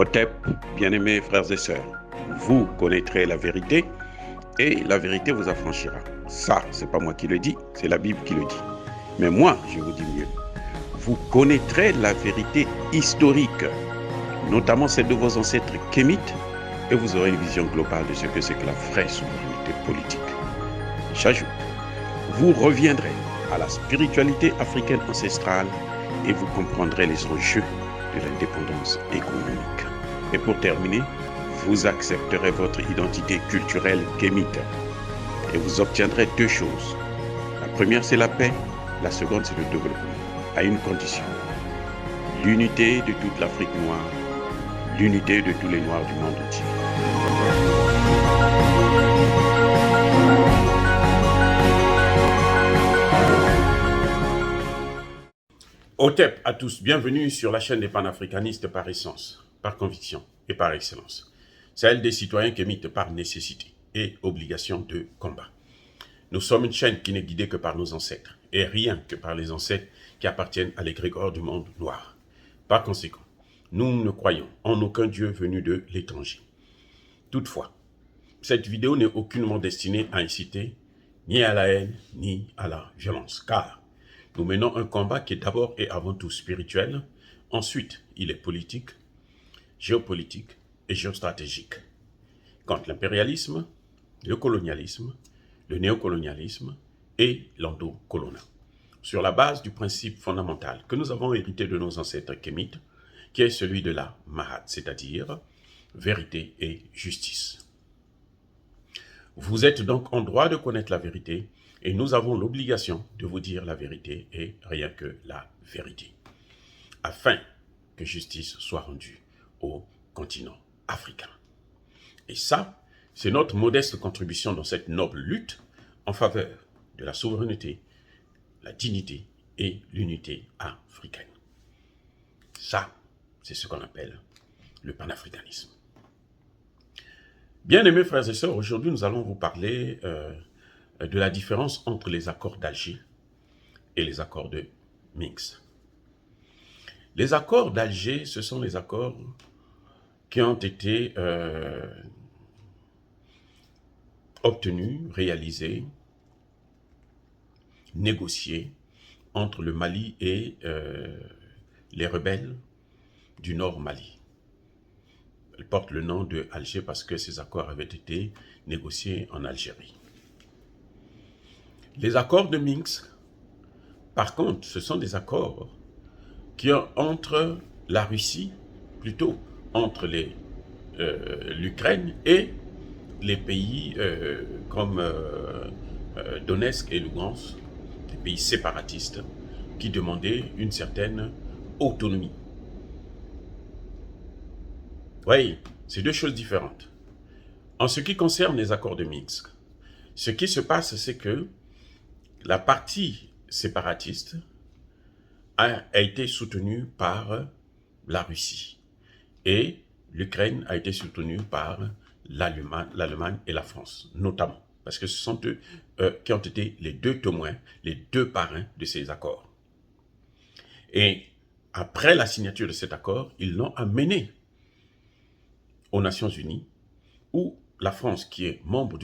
Otep, bien-aimés frères et sœurs, vous connaîtrez la vérité et la vérité vous affranchira. Ça, c'est pas moi qui le dis, c'est la Bible qui le dit. Mais moi, je vous dis mieux. Vous connaîtrez la vérité historique, notamment celle de vos ancêtres kémites, et vous aurez une vision globale de ce que c'est que la vraie souveraineté politique. J'ajoute, vous reviendrez à la spiritualité africaine ancestrale et vous comprendrez les enjeux de l'indépendance économique. Et pour terminer, vous accepterez votre identité culturelle kémite et vous obtiendrez deux choses. La première, c'est la paix. La seconde, c'est le développement, à une condition. L'unité de toute l'Afrique noire, l'unité de tous les Noirs du monde entier. Otep à tous, bienvenue sur la chaîne des panafricanistes par essence, par conviction et par excellence. Celle des citoyens kémites par nécessité et obligation de combat. Nous sommes une chaîne qui n'est guidée que par nos ancêtres, et rien que par les ancêtres qui appartiennent à l'égrégore du monde noir. Par conséquent, nous ne croyons en aucun Dieu venu de l'étranger. Toutefois, cette vidéo n'est aucunement destinée à inciter ni à la haine, ni à la violence, car nous menons un combat qui est d'abord et avant tout spirituel, ensuite il est politique, géopolitique et géostratégique. Contre l'impérialisme, le colonialisme, le néocolonialisme et l'endocolonat. Sur la base du principe fondamental que nous avons hérité de nos ancêtres kémites, qui est celui de la Mahat, c'est-à-dire vérité et justice. Vous êtes donc en droit de connaître la vérité et nous avons l'obligation de vous dire la vérité et rien que la vérité, afin que justice soit rendue au continent africain. Et ça, c'est notre modeste contribution dans cette noble lutte en faveur de la souveraineté, la dignité et l'unité africaine. Ça, c'est ce qu'on appelle le panafricanisme. Bien-aimés frères et sœurs, aujourd'hui nous allons vous parler de la différence entre les accords d'Alger et les accords de Minsk. Les accords d'Alger, ce sont les accords qui ont été obtenus, réalisés, négociés entre le Mali et les rebelles du Nord Mali. Ils portent le nom de Alger parce que ces accords avaient été négociés en Algérie. Les accords de Minsk, par contre, ce sont des accords qui ont entre la Russie, plutôt entre l'Ukraine et les pays comme Donetsk et Lugansk, des pays séparatistes qui demandaient une certaine autonomie. Oui, c'est deux choses différentes. En ce qui concerne les accords de Minsk, ce qui se passe, c'est que la partie séparatiste a été soutenue par la Russie et l'Ukraine a été soutenue par l'Allemagne et la France, notamment, parce que ce sont eux qui ont été les deux témoins, les deux parrains de ces accords. Et après la signature de cet accord, ils l'ont amené aux Nations Unies, où la France, qui est membre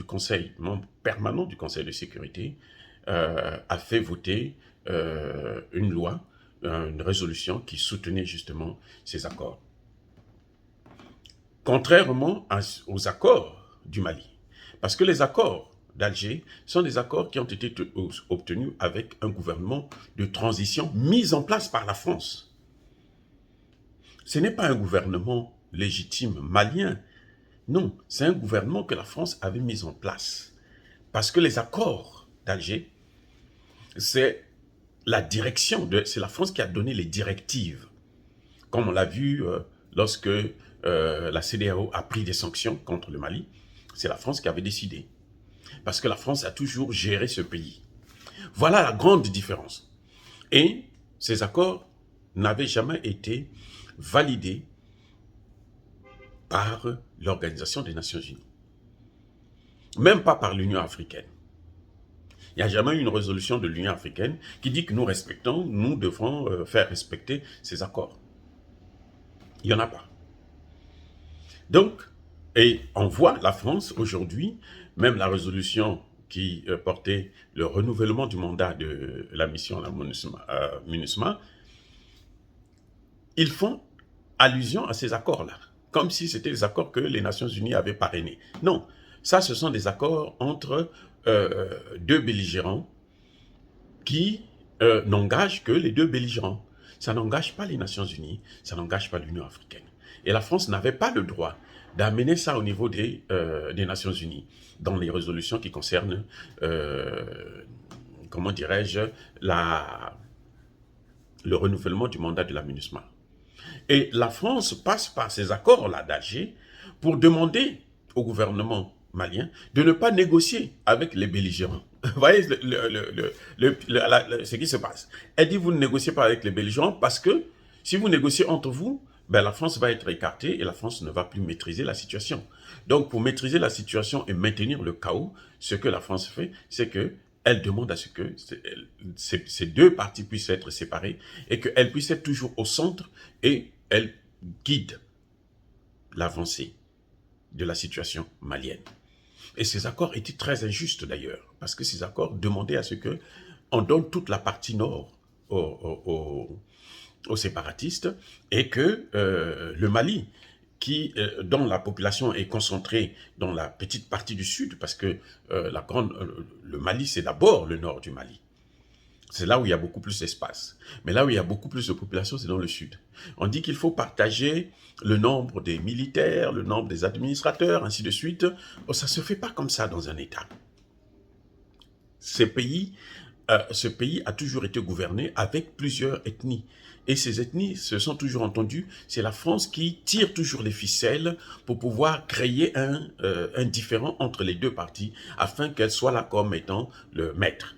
permanent du Conseil de sécurité, a fait voter une loi, une résolution qui soutenait justement ces accords. Contrairement aux accords du Mali, parce que les accords d'Alger sont des accords qui ont été obtenus avec un gouvernement de transition mis en place par la France. Ce n'est pas un gouvernement légitime malien, non, c'est un gouvernement que la France avait mis en place. Parce que les accords d'Alger, c'est la direction, c'est la France qui a donné les directives. Comme on l'a vu lorsque la CEDEAO a pris des sanctions contre le Mali, c'est la France qui avait décidé. Parce que la France a toujours géré ce pays. Voilà la grande différence. Et ces accords n'avaient jamais été validés par l'Organisation des Nations Unies. Même pas par l'Union africaine. Il n'y a jamais eu une résolution de l'Union africaine qui dit que nous respectons, nous devons faire respecter ces accords. Il n'y en a pas. Donc, et on voit la France aujourd'hui, même la résolution qui portait le renouvellement du mandat de la mission, la MINUSMA, ils font allusion à ces accords-là, comme si c'était des accords que les Nations Unies avaient parrainés. Non, ça, ce sont des accords entre deux belligérants qui n'engagent que les deux belligérants. Ça n'engage pas les Nations Unies, ça n'engage pas l'Union africaine. Et la France n'avait pas le droit d'amener ça au niveau des Nations Unies, dans les résolutions qui concernent, comment dirais-je, le renouvellement du mandat de la MINUSMA. Et la France passe par ces accords-là d'Alger pour demander au gouvernement malien de ne pas négocier avec les belligérants. Vous voyez ce qui se passe. Elle dit, vous ne négociez pas avec les belligérants parce que si vous négociez entre vous, ben la France va être écartée et la France ne va plus maîtriser la situation. Donc, pour maîtriser la situation et maintenir le chaos, ce que la France fait, c'est que elle demande à ce que ces deux parties puissent être séparées et qu'elles puissent être toujours au centre et elle guide l'avancée de la situation malienne. Et ces accords étaient très injustes d'ailleurs, parce que ces accords demandaient à ce que on donne toute la partie nord aux séparatistes et que le Mali, dont la population est concentrée dans la petite partie du sud, parce que le Mali, c'est d'abord le nord du Mali. C'est là où il y a beaucoup plus d'espace. Mais là où il y a beaucoup plus de population, c'est dans le sud. On dit qu'il faut partager le nombre des militaires, le nombre des administrateurs, ainsi de suite. Oh, ça ne se fait pas comme ça dans un État. Ce pays a toujours été gouverné avec plusieurs ethnies. Et ces ethnies se sont toujours entendues. C'est la France qui tire toujours les ficelles pour pouvoir créer un différend entre les deux parties afin qu'elles soient là comme étant le maître.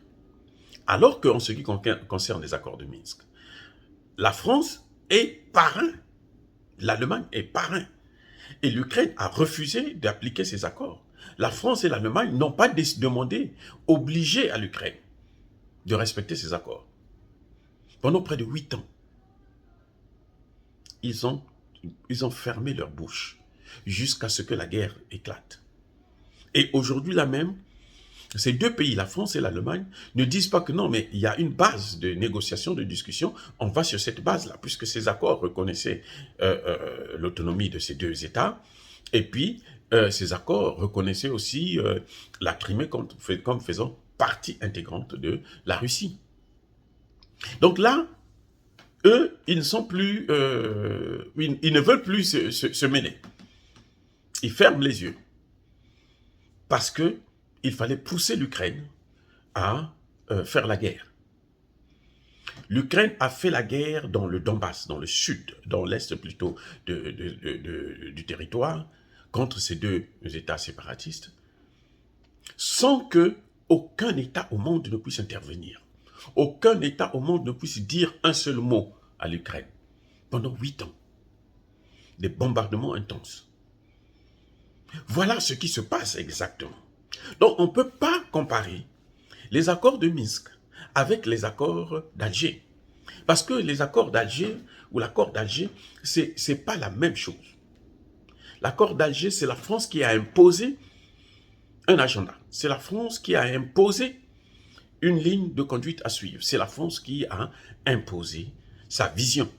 Alors qu'en ce qui concerne les accords de Minsk, la France est parrain, l'Allemagne est parrain, et l'Ukraine a refusé d'appliquer ces accords. La France et l'Allemagne n'ont pas demandé, obligé à l'Ukraine de respecter ces accords. Pendant près de 8 ans, ils ont fermé leur bouche jusqu'à ce que la guerre éclate. Et aujourd'hui là même, ces deux pays, la France et l'Allemagne, ne disent pas que non, mais il y a une base de négociation, de discussion, on va sur cette base-là, puisque ces accords reconnaissaient l'autonomie de ces deux États, et puis ces accords reconnaissaient aussi la Crimée comme faisant partie intégrante de la Russie. Donc là, eux, ils ne sont plus, ils ne veulent plus se mêler. Ils ferment les yeux, parce que il fallait pousser l'Ukraine à faire la guerre. L'Ukraine a fait la guerre dans le Donbass, dans le sud, dans l'est plutôt du territoire, contre ces deux États séparatistes, sans que aucun État au monde ne puisse intervenir. Aucun État au monde ne puisse dire un seul mot à l'Ukraine. Pendant 8 ans. Des bombardements intenses. Voilà ce qui se passe exactement. Donc, on ne peut pas comparer les accords de Minsk avec les accords d'Alger. Parce que les accords d'Alger ou l'accord d'Alger, ce n'est pas la même chose. L'accord d'Alger, c'est la France qui a imposé un agenda. C'est la France qui a imposé une ligne de conduite à suivre. C'est la France qui a imposé sa vision,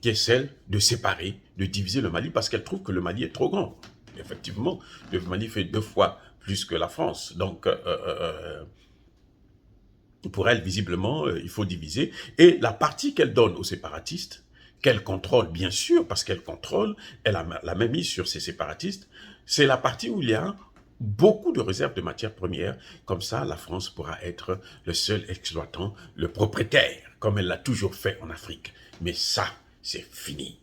qui est celle de séparer, de diviser le Mali, parce qu'elle trouve que le Mali est trop grand. Effectivement, le Mali fait 2 fois plus que la France. Donc, pour elle, visiblement, il faut diviser. Et la partie qu'elle donne aux séparatistes, qu'elle contrôle, bien sûr, parce qu'elle contrôle, elle a la même mise sur ces séparatistes, c'est la partie où il y a beaucoup de réserves de matières premières. Comme ça, la France pourra être le seul exploitant, le propriétaire, comme elle l'a toujours fait en Afrique. Mais ça, c'est fini.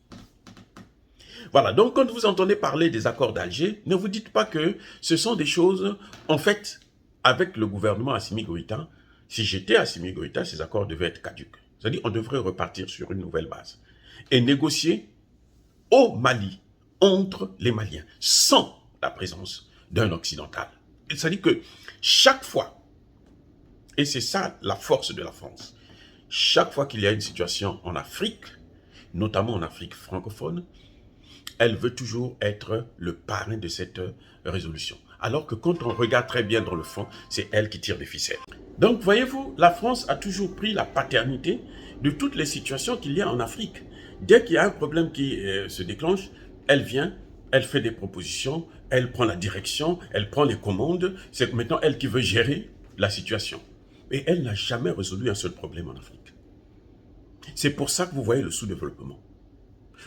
Voilà, donc quand vous entendez parler des accords d'Alger, ne vous dites pas que ce sont des choses, en fait, avec le gouvernement Assimi Goïta, si j'étais Assimi Goïta, ces accords devaient être caducs. C'est-à-dire qu'on devrait repartir sur une nouvelle base et négocier au Mali, entre les Maliens, sans la présence d'un occidental. C'est-à-dire que chaque fois, et c'est ça la force de la France, chaque fois qu'il y a une situation en Afrique, notamment en Afrique francophone, elle veut toujours être le parrain de cette résolution. Alors que quand on regarde très bien dans le fond, c'est elle qui tire les ficelles. Donc, voyez-vous, la France a toujours pris la paternité de toutes les situations qu'il y a en Afrique. Dès qu'il y a un problème qui se déclenche, elle vient, elle fait des propositions, elle prend la direction, elle prend les commandes. C'est maintenant elle qui veut gérer la situation. Et elle n'a jamais résolu un seul problème en Afrique. C'est pour ça que vous voyez le sous-développement.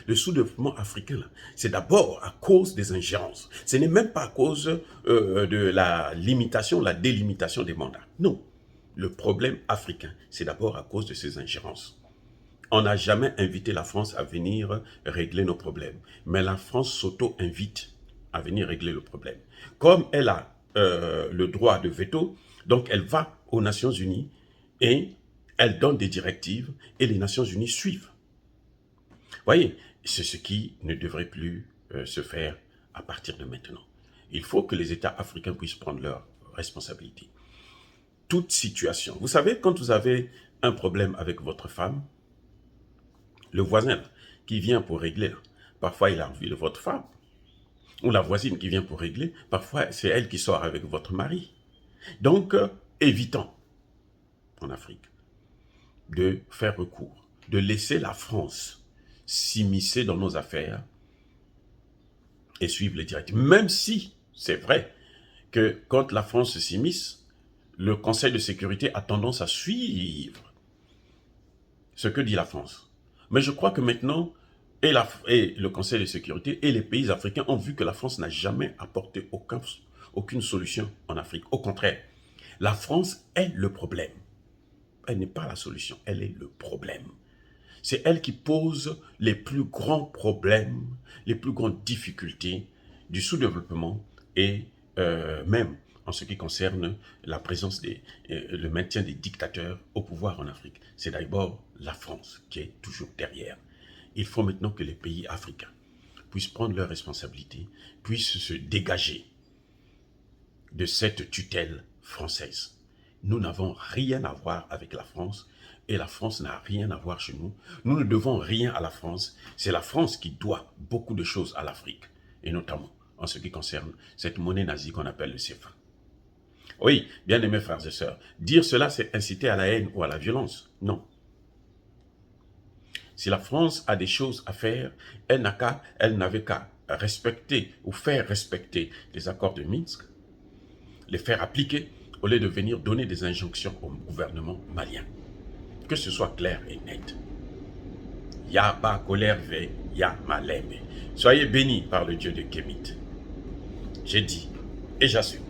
Le sous-développement africain, c'est d'abord à cause des ingérences. Ce n'est même pas à cause de la limitation, la délimitation des mandats. Non. Le problème africain, c'est d'abord à cause de ces ingérences. On n'a jamais invité la France à venir régler nos problèmes. Mais la France s'auto-invite à venir régler le problème. Comme elle a le droit de veto, donc elle va aux Nations Unies et elle donne des directives et les Nations Unies suivent. Voyez, c'est ce qui ne devrait plus se faire à partir de maintenant. Il faut que les États africains puissent prendre leurs responsabilités. Toute situation. Vous savez, quand vous avez un problème avec votre femme, le voisin qui vient pour régler, parfois il a envie de votre femme. Ou la voisine qui vient pour régler, parfois c'est elle qui sort avec votre mari. Donc, évitons en Afrique de faire recours, de laisser la France s'immiscer dans nos affaires et suivre les directives. Même si c'est vrai que quand la France s'immisce, le Conseil de sécurité a tendance à suivre ce que dit la France. Mais je crois que maintenant, et le Conseil de sécurité et les pays africains ont vu que la France n'a jamais apporté aucune solution en Afrique. Au contraire, la France est le problème. Elle n'est pas la solution, elle est le problème. C'est elle qui pose les plus grands problèmes, les plus grandes difficultés du sous-développement et même en ce qui concerne la présence le maintien des dictateurs au pouvoir en Afrique. C'est d'abord la France qui est toujours derrière. Il faut maintenant que les pays africains puissent prendre leurs responsabilités, puissent se dégager de cette tutelle française. Nous n'avons rien à voir avec la France et la France n'a rien à voir chez nous. Nous ne devons rien à la France. C'est la France qui doit beaucoup de choses à l'Afrique et notamment en ce qui concerne cette monnaie nazie qu'on appelle le CFA. Oui, bien aimés frères et sœurs, dire cela, c'est inciter à la haine ou à la violence. Non. Si la France a des choses à faire, elle n'avait qu'à respecter ou faire respecter les accords de Minsk, les faire appliquer, au lieu de venir donner des injonctions au gouvernement malien. Que ce soit clair et net. Yaba Kolerve, Ya Malembe. Soyez bénis par le Dieu de Kémit. J'ai dit et j'assume.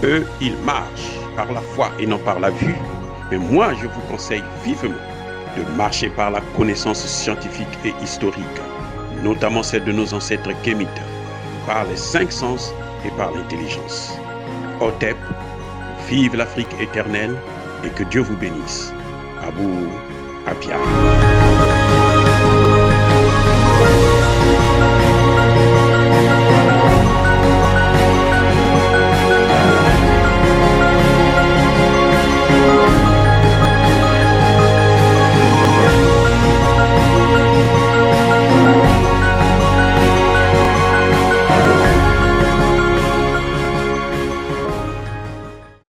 Eux, ils marchent par la foi et non par la vue. Mais moi, je vous conseille vivement de marcher par la connaissance scientifique et historique, notamment celle de nos ancêtres kémites, par les 5 sens et par l'intelligence. Otep, vive l'Afrique éternelle et que Dieu vous bénisse. Abou Apia.